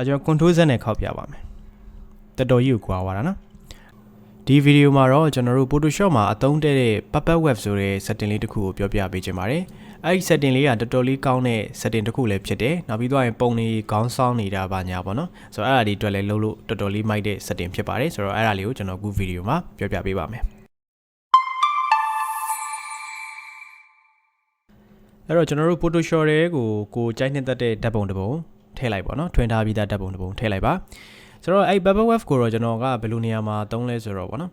ကျွန်တော် control Z နဲ့ခောက်ပြပါမယ်တော်တော်ကြီးကိုကွာသွားတာနော်ဒီဗီဒီယိုမှာတော့ကျွန်တော်တို့ Photoshop မှာအသုံးတည့်တဲ့ puppet web ဆိုတဲ့ setting လေးတစ်ခုကိုပြောပြပေးချင်ပါတယ်အဲ့ဒီ setting လေးကတော်တော်လေးကောင်းတဲ့ setting တစ်ခုလည်းဖြစ်တယ်နောက်ပြီးတော့ပုံတွေခေါင်းဆောင်နေတာပါညာပေါ့နော်ဆိုတော့အဲ့ဒါဒီအတွက်လည်းလုပ်လို့တော်တော်လေးမိုက်တဲ့ setting ဖြစ်ပါတယ်ဆိုတော့အဲ့ဒါလေးကိုကျွန်တော်အခုဗီဒီယိုမှာပြောပြပေးပါမယ်အဲ့တော့ကျွန်တော်တို့ Photoshop ကိုကြိုက်နှစ်သက်တဲ့ဓာတ်ပုံတစ်ပုံထည့်လိုက်ပါနော်ထွင်ထားပြီးသားဓာတ်ပုံတစ်ပုံထည့်လိုက်ပါဆိုတော့အဲ့ puppet web ကိုတော့ကျွန်တော်ကဘယ်လိုနေရာမှာသုံးလဲဆိုတော့ဗောနော်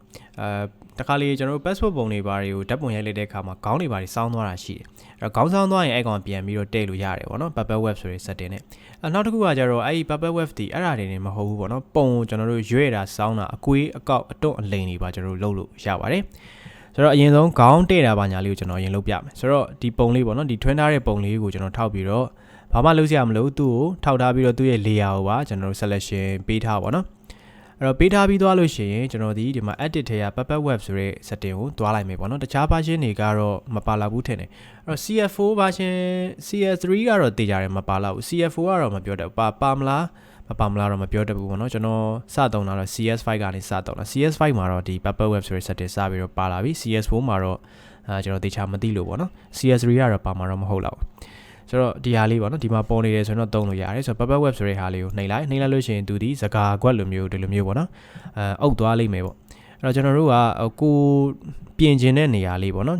တခါလေကျွန်တော်တို့ passport ပုံတွေဘာတွေကိုဓာတ်ပုံရိုက်လိုက်တဲ့အခါမှာခေါင်းတွေဘာတွေစောင်းသွားတာရှိတယ်အဲ့တော့ခေါင်းစောင်းသွားရင်အဲ့ကောင်ပြန်ပြီးတော့တည့်လို့ရတယ်ဗောနော် puppet web ဆိုတဲ့ setting နဲ့နောက်တစ်ခုကကျတော့အဲ့ puppet web ဒီအဲ့ဒါတွေနေမဟုတ်ဘူးဗောနော်ပုံကိုကျွန်တော်တို့ရွေ့တာစောင်းတာအကွေးအကောက်အတွန့်အလိန်တွေပါကျွန်တော်တို့လုပ်လို့ရပါတယ်ဆိုတော့အရင်ဆုံးခေါင်းတည့်တာပါညာလေးကိုကျွန်တော်အရင်လုပ်ပြမယ်ဆိုတော့ဒီပုံလေးဗောနော်ဒီထွန်းထားတဲ့ပုံလေးကိုကျွန်တော်ထောက်ပြီးတော့ဘာမှလုပ်စရာမလိုသူ့ကိုထောက်ထားပြီးတော့သူ့ရဲ့ layer ကိုပါကျွန်တော်တို့ selection ပေးထားပါတော့အဲ့တော့ပေးထားပြီးသွားလို့ရှိရင်ကျွန်တော်ဒီမှာ edit ထဲက puppet web ဆိုတဲ့ setting ကိုတွားလိုက်မယ်ပေါ့နော်တခြား version တွေကတော့မပါလာဘူးထင်တယ်အဲ့တော့ CF4 version CS3 ကတော့တည်ကြတယ်မပါလာဘူး CF4 ကတော့မပြောတတ်ဘူးပါမလားမပါမလားတော့မပြောတတ်ဘူးပေါ့နော်ကျွန်တော်စသုံးတာတော့ CS5 ကနေစသုံးတာ CS5 မှာတော့ဒီ puppet web ဆိုတဲ့ setting စပြီးတော့ပါလာပြီ CS4 မှာတော့ကျွန်တော်တခြားမသိလို့ပေါ့နော် CS3 ကတော့ပါမှာတော့မဟုတ်တော့ဆိုတော့ဒီဟာလေးပေါ့နော်ဒီမှာပေါ်နေတယ်ဆိုတော့သုံးလို့ရတယ်ဆိုတော့ puppet web ဆိုတဲ့ဟာလေးကိုနှိပ်လိုက်လို့ရှိရင်သူဒီစကားကွက်လိုမျိုးဒီလိုမျိုးပေါ့နော်အုပ်သွားလိမ့်မယ်ပေါ့အဲ့တော့ကျွန်တော်တို့ကကိုပြင်ကျင်တဲ့နေရာလေးပေါ့နော်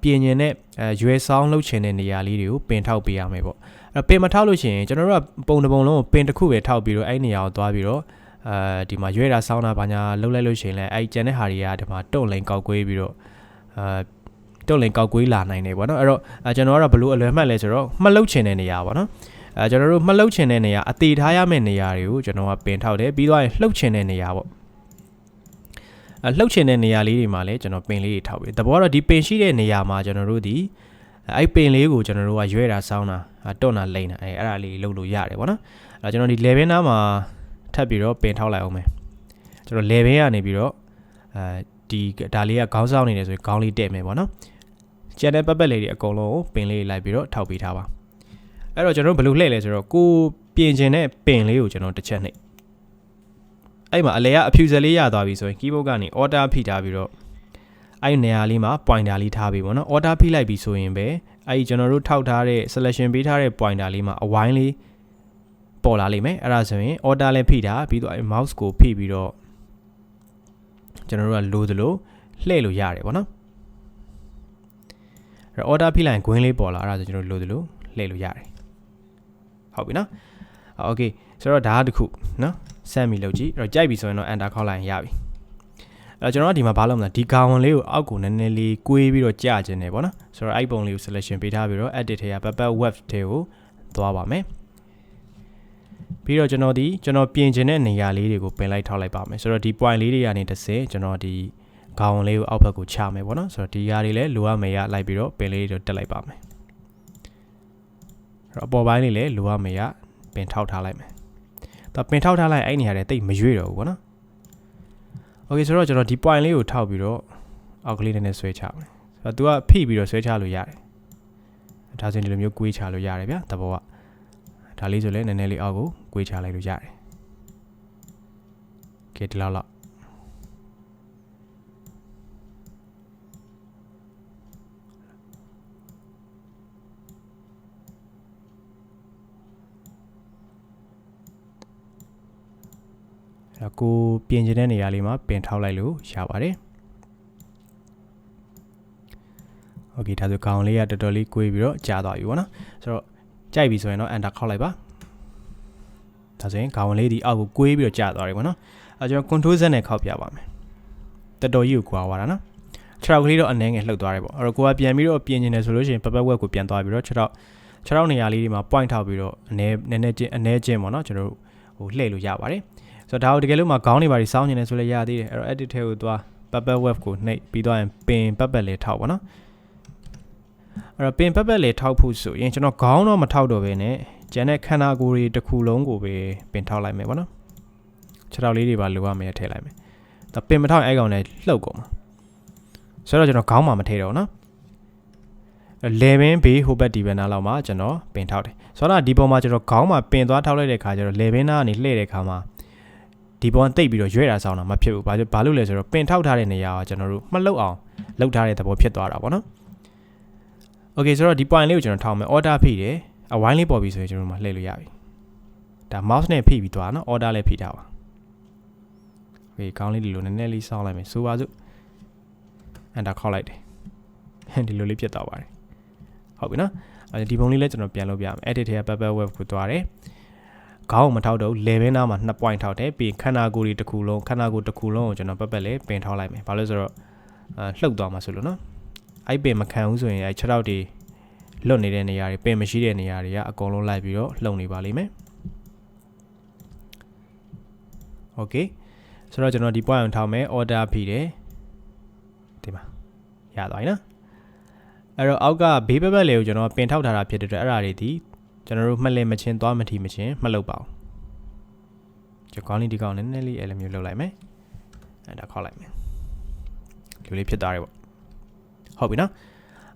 ပြင်ကျင်တဲ့ရွယ်ဆောင်လှုပ်ချင်တဲ့နေရာလေးတွေကိုပင်ထောက်ပေးရမယ်ပေါ့အဲ့တော့ပင်မထောက်လို့ရှိရင်ကျွန်တော်တို့ကပုံတစ်ပုံလုံးကိုပင်တစ်ခုပဲထောက်ပြီးတော့အဲ့နေရာကိုသွားပြီးတော့ဒီမှာရွယ်တာဆောင်းတာဘာညာလှုပ်လိုက်လို့ရှိရင်လည်းအဲ့ကျန်တဲ့ဟာတွေကဒီမှာတုံ့လိန်ကောက်ကွေးပြီးတော့တုံ့လင်ကောက်ကွေးလာနိုင်တယ်ပေါ့နော်အဲ့တော့ကျွန်တော်ကတော့ဘလို့အလွယ်မှတ်လဲဆိုတော့မှတ်လုတ်ချင်တဲ့နေရာပေါ့နော်ကျွန်တော်တို့မှတ်လုတ်ချင်တဲ့နေရာအသေးထားရမယ့်နေရာတွေကိုကျွန်တော်ကပင်ထောက်တယ်ပြီးတော့လှုပ်ချင်တဲ့နေရာပေါ့လှုပ်ချင်တဲ့နေရာလေးတွေမှာလည်းကျွန်တော်ပင်လေးတွေထောက်ပြီတဘောကတော့ဒီပင်ရှိတဲ့နေရာမှာကျွန်တော်တို့ဒီအဲ့ပင်လေးကိုကျွန်တော်တို့ကရွဲတာစောင်းတာတွန့်တာလိမ့်တာအဲ့ဒါလေးလှုပ်လို့ရတယ်ပေါ့နော်အဲ့ကျွန်တော်ဒီ level နားမှာထပ်ပြီးတော့ပင်ထောက်လိုက်အောင်မယ်ကျွန်တော် level ကနေပြီးတော့ဒီဒါလေးကခေါင်းဆောင်နေတယ်ဆိုရင်ခေါင်းလေးတဲ့မယ်ပေါ့နော်ကျန်တဲ့ပတ်ပတ်လေးတွေအကုန်လုံးကိုပင်လေးလိုက်ပြီးတော့ထောက်ပေးထားပါအဲ့တော့ကျွန်တော်တို့ဘယ်လိုလှည့်လဲဆိုတော့ကိုပြင်ကျင်တဲ့ပင်လေးကိုကျွန်တော်တစ်ချက်နှိပ်အဲ့မှာအလဲကအဖြူစက်လေးရသွားပြီဆိုရင် keyboard ကနေ order ဖိထားပြီးတော့အဲ့နေရာလေးမှာ pointer လေးထားပြီးပေါ့နော် order ဖိလိုက်ပြီဆိုရင်ပဲအဲ့ကျွန်တော်တို့ထောက်ထားတဲ့ selection ပေးထားတဲ့ pointer လေးမှာအဝိုင်းလေးပေါ်လာလိမ့်မယ်အဲ့ဒါဆိုရင် order လည်းဖိထားပြီးတော့အဲ့ mouse ကိုဖိပြီးတော့ကျွန်တော်တို့ကလိုသလိုလှည့်လို့ရတယ်ပေါ့နော်အဲ့ order ဖိလိုက်ရင် green လေးပေါ်လာအဲ့ဒါဆိုကျွန်တော်လိုသလိုလှည့်လို့ရတယ်ဟုတ်ပြီနော်โอเคဆိုတော့ဒါကတခုနော်စမ်းပြီးလုပ်ကြည့်အဲ့တော့ကြိုက်ပြီဆိုရင်တော့ enter ခေါက်လိုက်ရင်ရပြီအဲ့တော့ကျွန်တော်ကဒီမှာဘာလုပ်မလဲဒီခေါင်းလေးကိုအောက်ကိုနည်းနည်းလေးကွေးပြီးတော့ကြာကျင်တယ်ပေါ့နော်ဆိုတော့အဲ့ပုံလေးကို selection ပေးထားပြီးတော့ edit ထဲက puppet web ထဲကိုသွားပါမယ်ပြီးတော့ကျွန်တော်ပြင်ကျင်တဲ့နေရာလေးတွေကိုပင်လိုက်ထောက်လိုက်ပါမယ်ဆိုတော့ဒီ point လေးတွေကနေတစ်ဆင့်ကျွန်တော်ဒီခေါင်းလေးကိုအောက်ဘက်ကိုချမယ်ပေါ့နော်ဆိုတော့ဒီຢာတွေလည်းလိုရမယ်ရလိုက်ပြီးတော့ပင်လေးတွေတက်လိုက်ပါမယ်အဲ့တော့အပေါ်ပိုင်းလေးလည်းလိုရမယ်ရပင်ထောက်ထားလိုက်မယ်တော့ပင်ထောက်ထားလိုက်အဲ့နေရာတွေတိတ်မရွေ့တော့ဘူးပေါ့နော်โอเคဆိုတော့ကျွန်တော်ဒီ point လေးကိုထောက်ပြီးတော့အောက်ကလေးနည်းနည်းဆွဲချမယ်ဆိုတော့ तू ကဖိပြီးတော့ဆွဲချလို့ရတယ်ဒါဆိုရင်ဒီလိုမျိုးကွေးချလို့ရတယ်ဗျာတဘောကဒါလေးဆိုလည်းနည်းနည်းလေးအောက်ကိုကွေးချလိုက်လို့ရတယ်โอเคဒီလောက်ကိုပြင်ကျင်တဲ့နေရာလေးမှာပင်ထောက်လိုက်လို့ရပါတယ်โอเคဒါဆိုခေါင်းလေးကတော်တော်လေးကွေးပြီးတော့ကြာသွားပြီပေါ့နော်ဆိုတော့ကြိုက်ပြီဆိုရင်တော့ enter ခေါက်လိုက်ပါဒါဆိုရင်ခေါင်းလေးဒီအောက်ကိုကွေးပြီးတော့ကြာသွားတယ်ပေါ့နော်အဲကျွန်တော် control Z နဲ့ခောက်ပြပါမယ်တော်တော်ကြီးကိုကွာသွားတာနော်ခြေထောက်ကလေးတော့အနည်းငယ်လှုပ်သွားတယ်ပေါ့အဲ့တော့ကိုကပြန်ပြီးတော့ပြင်ကျင်တယ်ဆိုလို့ရှိရင် puppet web ကိုပြန်သွားပြီးတော့ခြေထောက်နေရာလေးတွေမှာ point ထောက်ပြီးတော့အနည်းချင်းပေါ့နော်ကျွန်တော်တို့ဟိုလှည့်လို့ရပါတယ်ဆိုတော့ဒါကိုတကယ်လို့မှခေါင်းတွေပါစောင်းနေတယ်ဆိုလည်းရသေးတယ်အဲ့တော့ edit ထဲကိုသွား puppet web ကိုနှိပ်ပြီးတော့ပင် puppet လေးထောက်ပါနော်အဲ့တော့ပင် puppet လေးထောက်ဖို့ဆိုရင်ကျွန်တော်ခေါင်းတော့မထောက်တော့ဘဲနဲ့ကျန်တဲ့ခန္ဓာကိုယ်တွေတစ်ခုလုံးကိုပဲပင်ထောက်လိုက်မယ်ပေါ့နော်ခြေထောက်လေးတွေပါလိုရမယ်ထည့်လိုက်မယ်ဒါပင်မထောက်အဲ့ကောင်နဲ့လှုပ်ကုန်မှာဆိုတော့ကျွန်တော်ခေါင်းမှာမထည့်တော့နော် 11ဘေးဟိုဘက်ဒီဘက်နားလောက်မှာကျွန်တော်ပင်ထောက်တယ်ဆိုတော့ဒီပေါ်မှာကျွန်တော်ခေါင်းမှာပင်သွားထောက်လိုက်တဲ့ခါကျတော့11နားကနေလှည့်တဲ့ခါမှာဒီပေါ်တိတ်ပြီးတော့ရွေ့တာဆောင်တာမဖြစ်ဘူးဘာလို့လဲဆိုတော့ပင်ထောက်ထားတဲ့နေရာကကျွန်တော်တို့မှတ်လောက်အောင်လောက်ထားတဲ့သဘောဖြစ်သွားတာပေါ့နော်โอเคဆိုတော့ဒီ point လေးကိုကျွန်တော်ထောက်မယ် order ဖိတယ်အဝိုင်းလေးပေါ်ပြီဆိုရင်ကျွန်တော်မှလှည့်လို့ရပြီဒါ mouse နဲ့ဖိပြီးသွားနော် order လည်းဖိထားပါโอเคခေါင်းလေးဒီလိုနည်းနည်းလေးစောင်းလိုက်မယ်ဆိုပါစို့ enter ခေါက်လိုက်တယ်ဒီလိုလေးဖြစ်သွားပါတယ်ဟုတ်ပြီနော်ဒီပုံလေးလည်းကျွန်တော်ပြန်လုပ်ပြမယ် edit ထဲက bubble web ကိုတွားတယ်ခေါင်းမထောက်တော့11နားမှာ2 point ထောက်တယ်ပြီးခန္ဓာကိုယ်တစ်ခုလုံးကိုကျွန်တော်ပတ်လေးပင်ထောက်လိုက်မယ်ဘာလို့ဆိုတော့လှုပ်သွားမှာဆိုလို့နော်အဲ့ပင်မခံဘူးဆိုရင်အဲ့6ထောက်တွေလွတ်နေတဲ့နေရာတွေပင်မရှိတဲ့နေရာတွေကအကုန်လုံးလိုက်ပြီးတော့လှုပ်နေပါလိမ့်မယ်โอเคဆိုတော့ကျွန်တော်ဒီ point ကိုထောက်မယ် order ဖိတယ်ဒီမှာရသွားပြီနော်အဲ့တော့အောက်ကဘေးဘက်လေးကိုကျွန်တော်ပင်ထောက်ထားတာဖြစ်တဲ့အတွက်အဲ့ဒါတွေဒီကျွန်တော်တို့မှတ်လဲမချင်းသွားမထီမချင်းမှတ်လုပ်ပါအောင်ကျွန်တော်ကောင်းလေးဒီကောင်းနည်းနည်းလေးအဲ့လိုမျိုးလုပ်လိုက်မယ်အဲ့ဒါခေါက်လိုက်မယ်ဒီလိုလေးဖြစ်သွားတယ်ပေါ့ဟုတ်ပြီနော်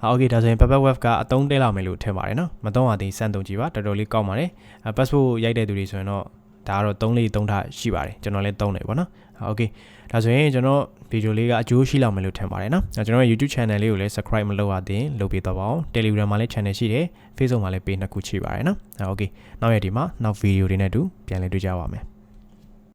โอเคဒါဆိုရင် bubble web ကအသုံးတဲလောက်မယ်လို့ထင်ပါတယ်နော်မသုံးရသေးစမ်းသုံးကြည့်ပါတော်တော်လေးကောင်းပါတယ် passport ရိုက်တဲ့သူတွေဆိုရင်တော့ဒါကတော့3ထားရှိပါတယ်ကျွန်တော်လည်းသုံးတယ်ပေါ့နော်โอเคဒါဆိုရင်ကျွန်တော်ဗီဒီယိုလေးကအကျိုးရှိလောက်မယ်လို့ထင်ပါတယ်နော်ကျွန်တော်ရဲ့ YouTube channel လေးကိုလည်း subscribe မလုပ်ရသေးရင်လုပ်ပေးတော့ပါအောင် Telegram မှာလည်း channel ရှိတယ် Facebook မှာလည်း page 2ခုရှိပါတယ်နော်โอเคနောက်ရက်ဒီမှာနောက်ဗီဒီယိုတွေနဲ့တူပြန်လည်တွေ့ကြပါမယ်